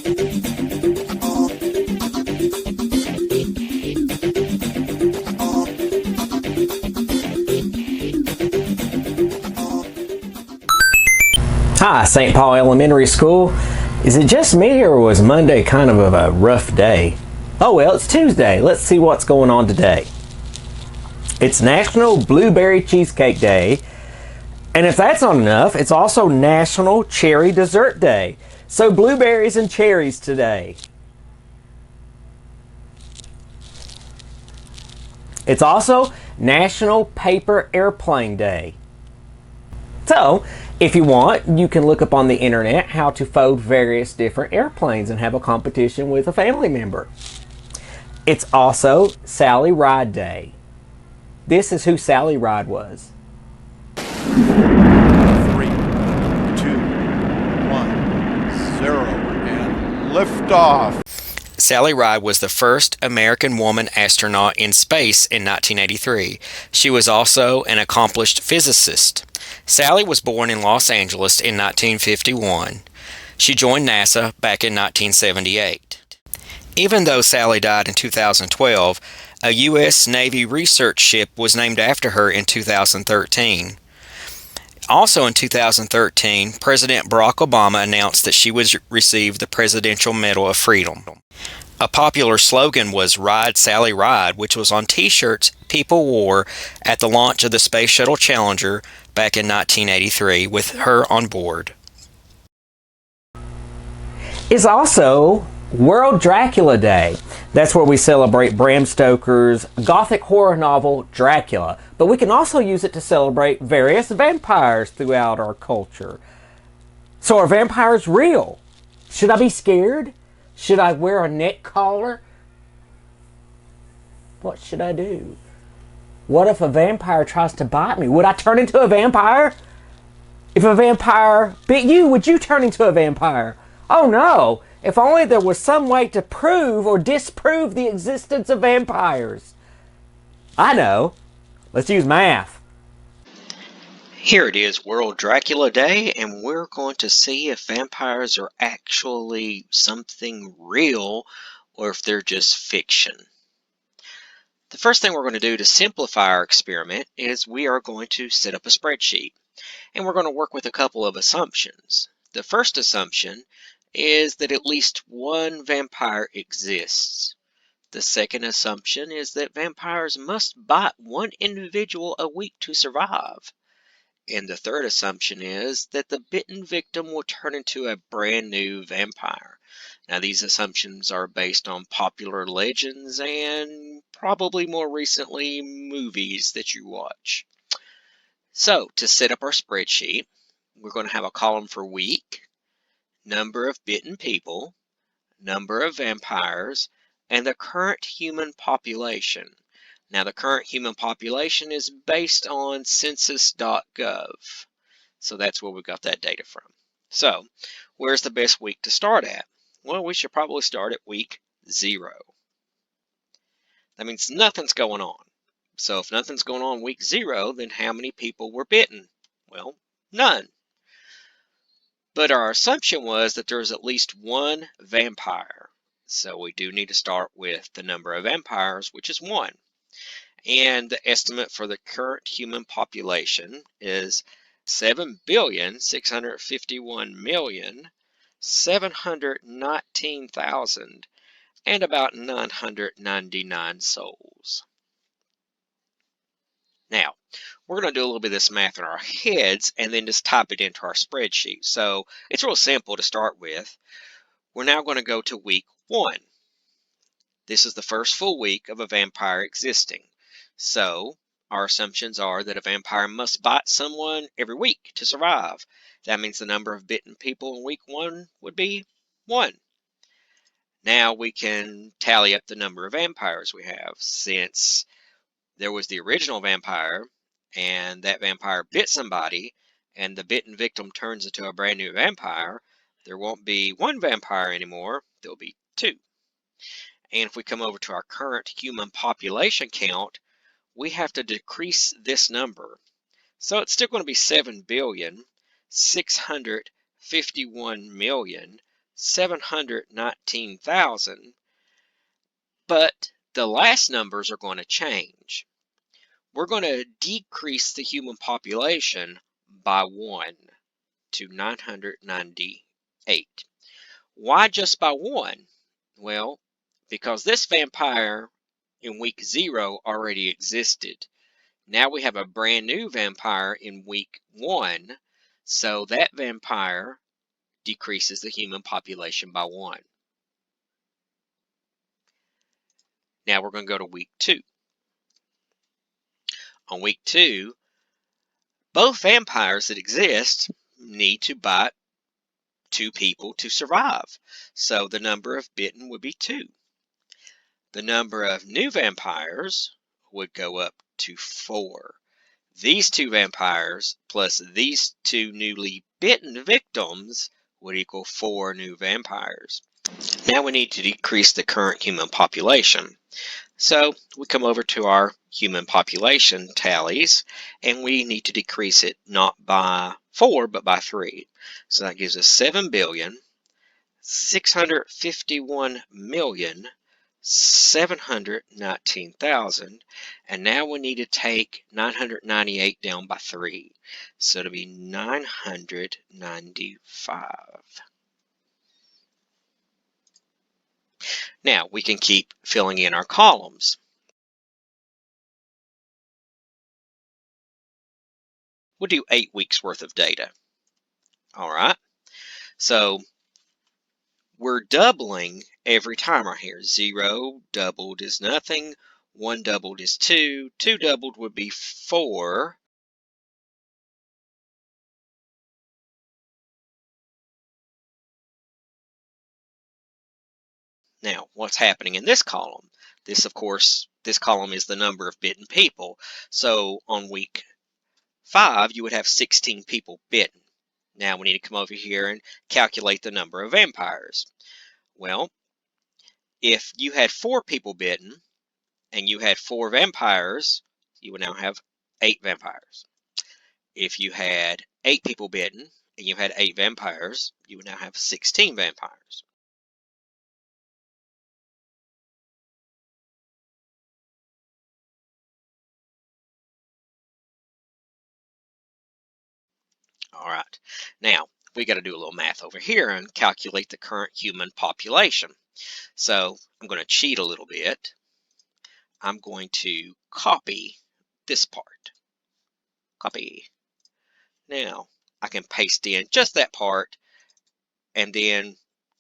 Hi, St. Paul Elementary School. Is it just me, or was Monday kind of a rough day? Oh well, it's Tuesday. Let's see what's going on today. It's National Blueberry Cheesecake Day. And if that's not enough, it's also National Cherry Dessert Day. So blueberries and cherries today. It's also National Paper Airplane Day. So, if you want, you can look up on the internet how to fold various different airplanes and have a competition with a family member. It's also Sally Ride Day. This is who Sally Ride was. 3, 2, 1, 0, and liftoff. Sally Ride was the first American woman astronaut in space in 1983. She was also an accomplished physicist. Sally was born in Los Angeles in 1951. She joined NASA back in 1978. Even though Sally died in 2012, a U.S. Navy research ship was named after her in 2013. Also in 2013, President Barack Obama announced that she would receive the Presidential Medal of Freedom. A popular slogan was "Ride, Sally, Ride," which was on t-shirts people wore at the launch of the Space Shuttle Challenger back in 1983 with her on board. It's also World Dracula Day. That's where we celebrate Bram Stoker's gothic horror novel Dracula, but we can also use it to celebrate various vampires throughout our culture. So are vampires real? Should I be scared? Should I wear a neck collar? What should I do? What if a vampire tries to bite me? Would I turn into a vampire? If a vampire bit you, would you turn into a vampire? Oh no! If only there was some way to prove or disprove the existence of vampires. I know. Let's use math. Here it is, World Dracula Day, and we're going to see if vampires are actually something real or if they're just fiction. The first thing we're going to do to simplify our experiment is we are going to set up a spreadsheet, and we're going to work with a couple of assumptions. The first assumption is that at least one vampire exists. The second assumption is that vampires must bite one individual a week to survive. And the third assumption is that the bitten victim will turn into a brand new vampire. Now, these assumptions are based on popular legends and probably more recently movies that you watch. So, to set up our spreadsheet, we're going to have a column for week, number of bitten people, number of vampires, and the current human population. Now, the current human population is based on census.gov. So that's where we got that data from. So, where's the best week to start at? Well, we should probably start at week 0. That means nothing's going on. So if nothing's going on week 0, then how many people were bitten? Well, none. But our assumption was that there's at least one vampire. So we do need to start with the number of vampires, which is 1. And the estimate for the current human population is 7,651,719,000 and about 999 souls. Now, we're going to do a little bit of this math in our heads and then just type it into our spreadsheet. So it's real simple to start with. We're now going to go to week 1. This is the first full week of a vampire existing. So our assumptions are that a vampire must bite someone every week to survive. That means the number of bitten people in week 1 would be 1. Now we can tally up the number of vampires we have. Since there was the original vampire and that vampire bit somebody and the bitten victim turns into a brand new vampire, there won't be 1 vampire anymore, there'll be 2. And if we come over to our current human population count, we have to decrease this number. So it's still going to be 7,651,719,000, 719,000, but the last numbers are going to change. We're going to decrease the human population by 1 to 998. Why just by 1? Well, because this vampire in week 0 already existed. Now we have a brand new vampire in week 1, so that vampire decreases the human population by 1. Now we're going to go to week 2. On week 2, both vampires that exist need to bite 2 people to survive. So the number of bitten would be 2. The number of new vampires would go up to 4. These 2 vampires plus these 2 newly bitten victims would equal 4 new vampires. Now we need to decrease the current human population. So we come over to our human population tallies, and we need to decrease it not by 4 but by 3. So that gives us 7,651,719,000, and now we need to take 998 down by 3, so it'll be 995. Now we can keep filling in our columns. We'll do 8 weeks worth of data. All right, so we're doubling every time right here. 0 doubled is nothing. 1 doubled is 2. 2 doubled would be 4. Now, what's happening in this column? This, of course, this column is the number of bitten people. So on week 5, you would have 16 people bitten. Now we need to come over here and calculate the number of vampires. Well, if you had 4 people bitten and you had 4 vampires, you would now have 8 vampires. If you had 8 people bitten and you had 8 vampires, you would now have 16 vampires. All right, now we got to do a little math over here and calculate the current human population. So I'm going to cheat a little bit. I'm going to copy this part. Copy. Now I can paste in just that part and then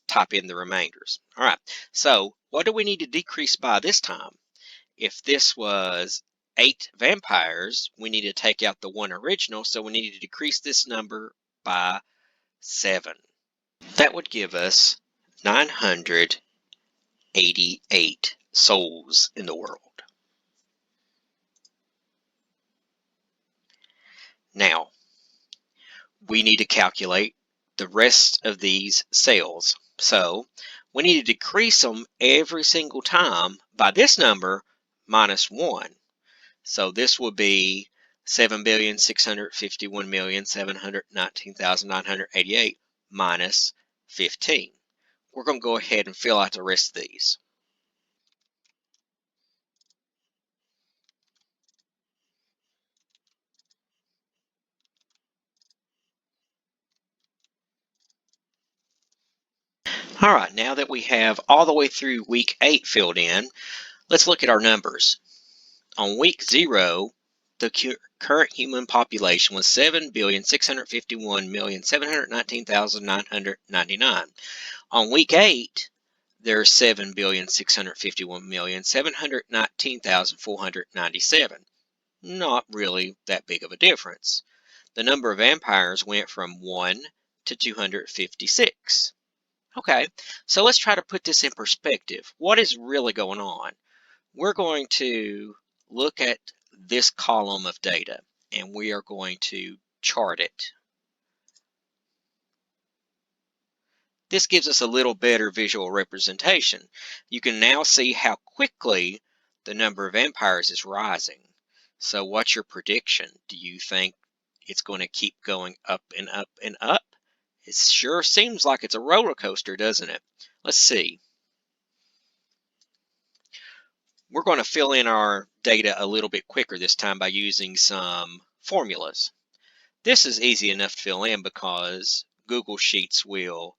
type in the remainders. All right, so what do we need to decrease by this time? If this was 8 vampires, we need to take out the 1 original, so we need to decrease this number by 7. That would give us 988 souls in the world. Now, we need to calculate the rest of these cells. So, we need to decrease them every single time by this number minus 1. So this would be 7,651,719,988 minus 15. We're going to go ahead and fill out the rest of these. All right, now that we have all the way through week 8 filled in, let's look at our numbers. On week 0, the current human population was 7,651,719,999. On week 8, there's 7,651,719,497. Not really that big of a difference. The number of vampires went from 1 to 256. Okay, so let's try to put this in perspective. What is really going on? We're going to look at this column of data and we are going to chart it. This gives us a little better visual representation. You can now see how quickly the number of vampires is rising. So what's your prediction? Do you think it's going to keep going up and up and up It sure seems like it's a roller coaster, doesn't it? Let's see. We're going to fill in our data a little bit quicker this time by using some formulas. This is easy enough to fill in because Google Sheets will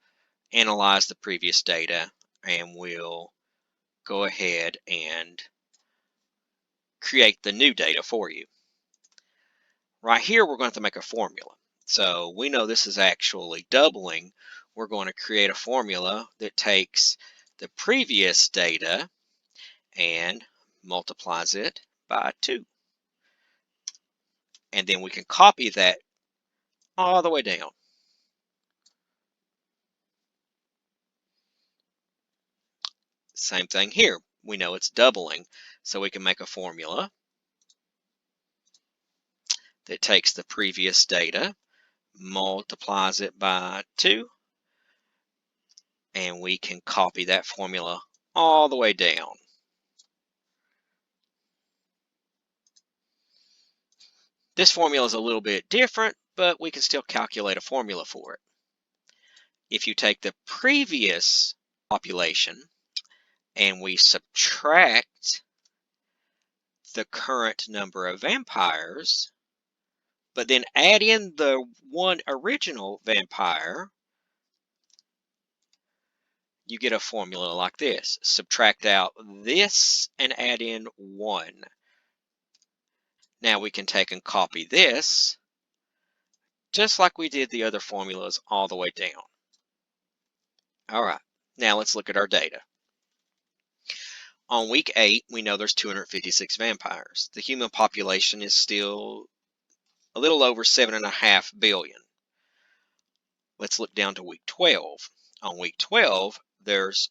analyze the previous data and will go ahead and create the new data for you. Right here, we're going to have to make a formula. So we know this is actually doubling. We're going to create a formula that takes the previous data and multiplies it by 2. And then we can copy that all the way down. Same thing here. We know it's doubling, so we can make a formula that takes the previous data, multiplies it by 2, and we can copy that formula all the way down. This formula is a little bit different, but we can still calculate a formula for it. If you take the previous population and we subtract the current number of vampires, but then add in the one original vampire, you get a formula like this. Subtract out this and add in 1. Now we can take and copy this, just like we did the other formulas all the way down. All right, now let's look at our data. On week 8, we know there's 256 vampires. The human population is still a little over 7.5 billion. Let's look down to week 12. On week 12, there's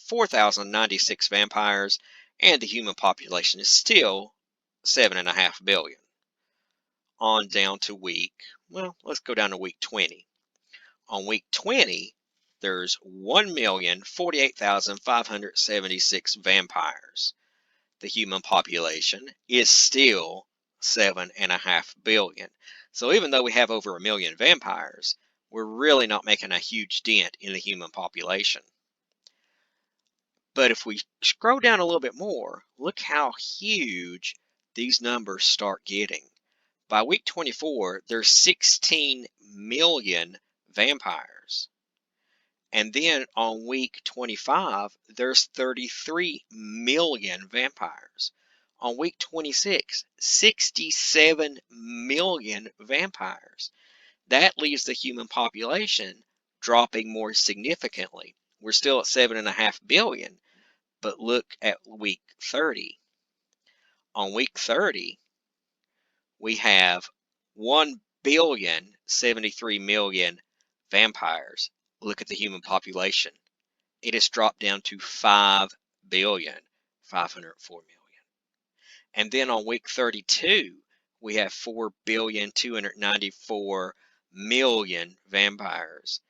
4,096 vampires, and the human population is still 7.5 billion. On down to let's go down to week 20. On week 20, there's 1,048,576 vampires. The human population is still 7.5 billion. So even though we have over 1 million vampires, we're really not making a huge dent in the human population. But if we scroll down a little bit more, look how huge these numbers start getting. By week 24, there's 16 million vampires. And then on week 25, there's 33 million vampires. On week 26, 67 million vampires. That leaves the human population dropping more significantly. We're still at 7.5 billion, but look at week 30. On week 30, we have 1,073,000,000 vampires. Look at the human population. It has dropped down to 5,504,000,000. And then on week 32, we have 4,294,000,000 vampires.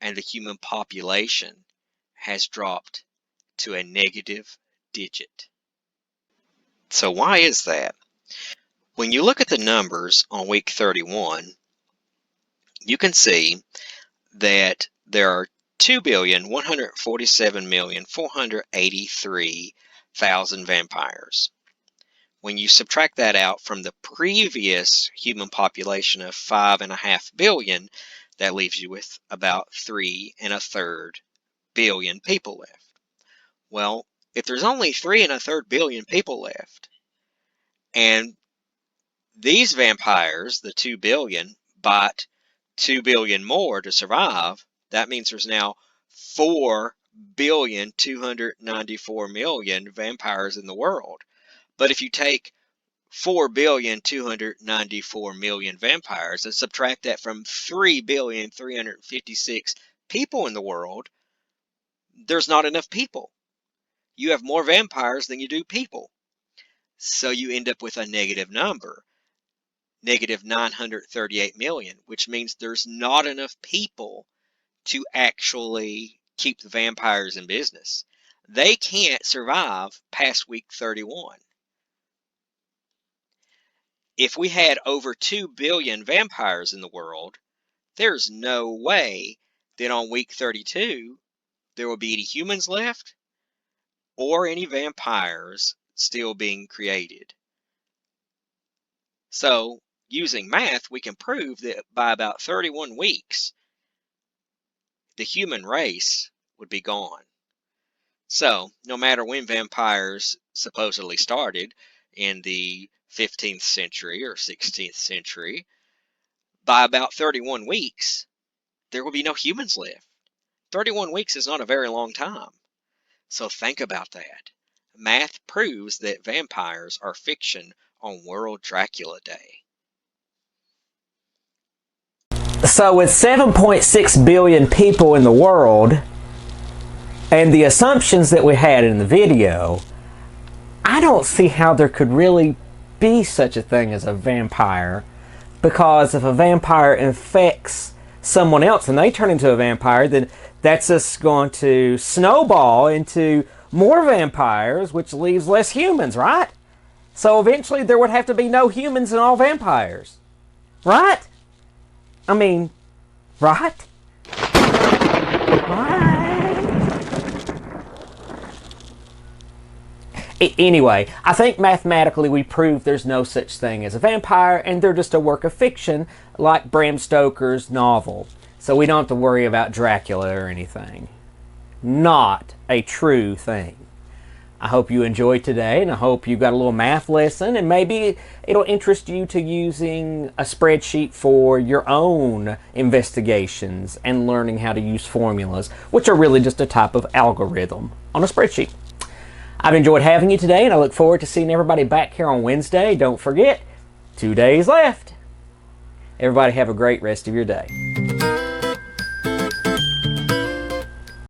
And the human population has dropped to a negative digit. So why is that? When you look at the numbers on week 31, you can see that there are 2,147,483,000 vampires. When you subtract that out from the previous human population of 5.5 billion, that leaves you with about 3.33 billion people left. Well, if there's only 3.33 billion people left, and these vampires, the 2 billion, bought 2 billion more to survive, that means there's now 4,294,000,000 vampires in the world. But if you take 4,294,000,000 vampires and subtract that from 3,356 people in the world, there's not enough people. You have more vampires than you do people. So you end up with a negative number, negative 938 million, which means there's not enough people to actually keep the vampires in business. They can't survive past week 31. If we had over 2 billion vampires in the world, there's no way that on week 32 there will be any humans left or any vampires still being created. So, using math, we can prove that by about 31 weeks, the human race would be gone. So, no matter when vampires supposedly started in the 15th century or 16th century, by about 31 weeks, there will be no humans left. 31 weeks is not a very long time. So think about that. Math proves that vampires are fiction on World Dracula Day. So with 7.6 billion people in the world, and the assumptions that we had in the video, I don't see how there could really be such a thing as a vampire, because if a vampire infects someone else and they turn into a vampire, then that's just going to snowball into more vampires, which leaves less humans, right? So eventually there would have to be no humans and all vampires, right? I mean, right? Anyway, I think mathematically we proved there's no such thing as a vampire, and they're just a work of fiction like Bram Stoker's novel. So we don't have to worry about Dracula or anything. Not a true thing. I hope you enjoyed today, and I hope you got a little math lesson, and maybe it'll interest you to using a spreadsheet for your own investigations and learning how to use formulas, which are really just a type of algorithm on a spreadsheet. I've enjoyed having you today, and I look forward to seeing everybody back here on Wednesday. Don't forget, 2 days left. Everybody have a great rest of your day.